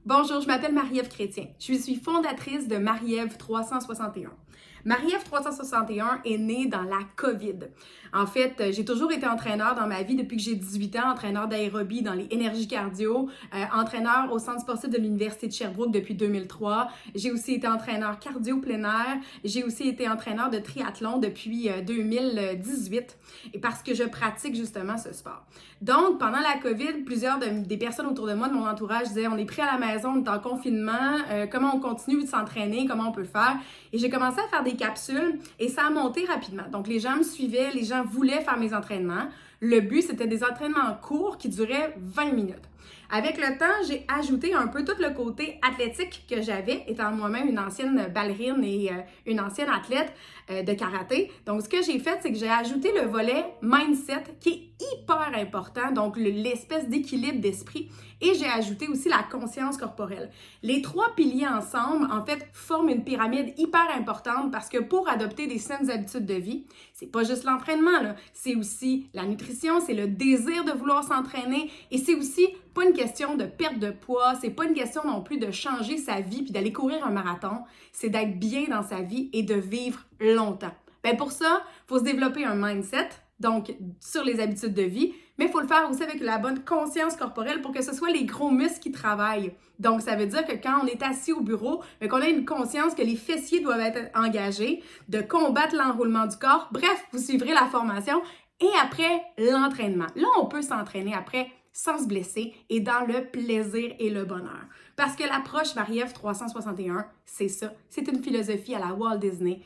Bonjour, je m'appelle Marie-Ève Chrétien. Je suis fondatrice de Marie-Ève 361. Marie-Ève 361 est née dans la COVID. En fait, j'ai toujours été entraîneur dans ma vie depuis que j'ai 18 ans, entraîneur d'aérobie dans les énergies cardio, entraîneur au centre sportif de l'Université de Sherbrooke depuis 2003. J'ai aussi été entraîneur cardio plein air. J'ai aussi été entraîneur de triathlon depuis 2018 et parce que je pratique justement ce sport. Donc, pendant la COVID, plusieurs des personnes autour de moi, de mon entourage, disaient « On est pris à la maison, on est en confinement, comment on continue de s'entraîner, comment on peut faire? » Et j'ai commencé à faire des capsules et ça a monté rapidement. Donc, les gens me suivaient, les gens voulaient faire mes entraînements. Le but, c'était des entraînements courts qui duraient 20 minutes. Avec le temps, j'ai ajouté un peu tout le côté athlétique que j'avais, étant moi-même une ancienne ballerine et une ancienne athlète de karaté. Donc, ce que j'ai fait, c'est que j'ai ajouté le volet mindset qui est hyper important, donc l'espèce d'équilibre d'esprit, et j'ai ajouté aussi la conscience corporelle. Les trois piliers ensemble, en fait, forment une pyramide hyper importante parce que pour adopter des saines habitudes de vie, c'est pas juste l'entraînement, là, c'est aussi la nutrition, c'est le désir de vouloir s'entraîner et c'est aussi pas une question de perte de poids, c'est pas une question non plus de changer sa vie puis d'aller courir un marathon, c'est d'être bien dans sa vie et de vivre longtemps. Bien pour ça, il faut se développer un mindset, donc sur les habitudes de vie, mais il faut le faire aussi avec la bonne conscience corporelle pour que ce soit les gros muscles qui travaillent. Donc, ça veut dire que quand on est assis au bureau, qu'on a une conscience que les fessiers doivent être engagés, de combattre l'enroulement du corps. Bref, vous suivrez la formation et après l'entraînement. Là, on peut s'entraîner après sans se blesser et dans le plaisir et le bonheur. Parce que l'approche Marie-Ève 361, c'est ça. C'est une philosophie à la Walt Disney.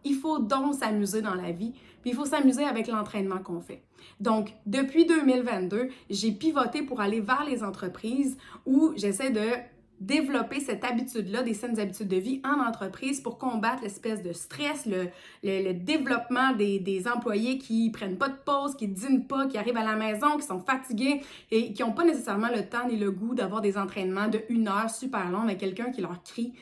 Il faut donc s'amuser dans la vie, puis il faut s'amuser avec l'entraînement qu'on fait. Donc, depuis 2022, j'ai pivoté pour aller vers les entreprises où j'essaie de développer cette habitude-là, des saines habitudes de vie en entreprise pour combattre l'espèce de stress, le développement des employés qui prennent pas de pause, qui dînent pas, qui arrivent à la maison, qui sont fatigués et qui n'ont pas nécessairement le temps ni le goût d'avoir des entraînements de 1 heure super longs avec quelqu'un qui leur crie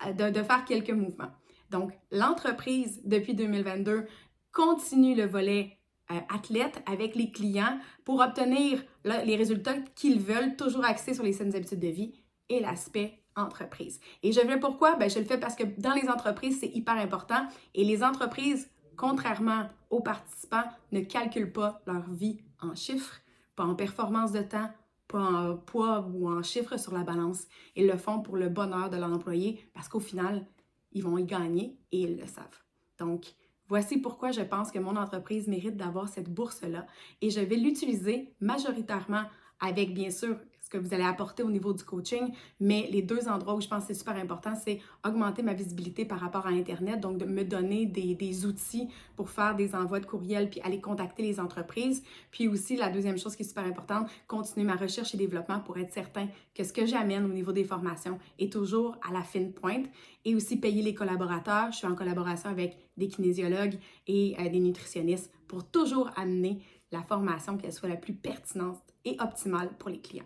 de faire quelques mouvements. Donc, l'entreprise, depuis 2022, continue le volet athlète avec les clients pour obtenir les résultats qu'ils veulent, toujours axés sur les saines habitudes de vie et l'aspect entreprise. Et je le fais pourquoi? Bien, je le fais parce que dans les entreprises, c'est hyper important et les entreprises, contrairement aux participants, ne calculent pas leur vie en chiffres, pas en performance de temps, pas en poids ou en chiffres sur la balance. Ils le font pour le bonheur de l'employé parce qu'au final, ils vont y gagner et ils le savent. Donc, voici pourquoi je pense que mon entreprise mérite d'avoir cette bourse-là et je vais l'utiliser majoritairement avec, bien sûr, ce que vous allez apporter au niveau du coaching, mais les deux endroits où je pense que c'est super important, c'est augmenter ma visibilité par rapport à Internet, donc de me donner des outils pour faire des envois de courriel puis aller contacter les entreprises. Puis aussi, la deuxième chose qui est super importante, continuer ma recherche et développement pour être certain que ce que j'amène au niveau des formations est toujours à la fine pointe et aussi payer les collaborateurs. Je suis en collaboration avec des kinésiologues et des nutritionnistes pour toujours amener la formation qu'elle soit la plus pertinente et optimale pour les clients.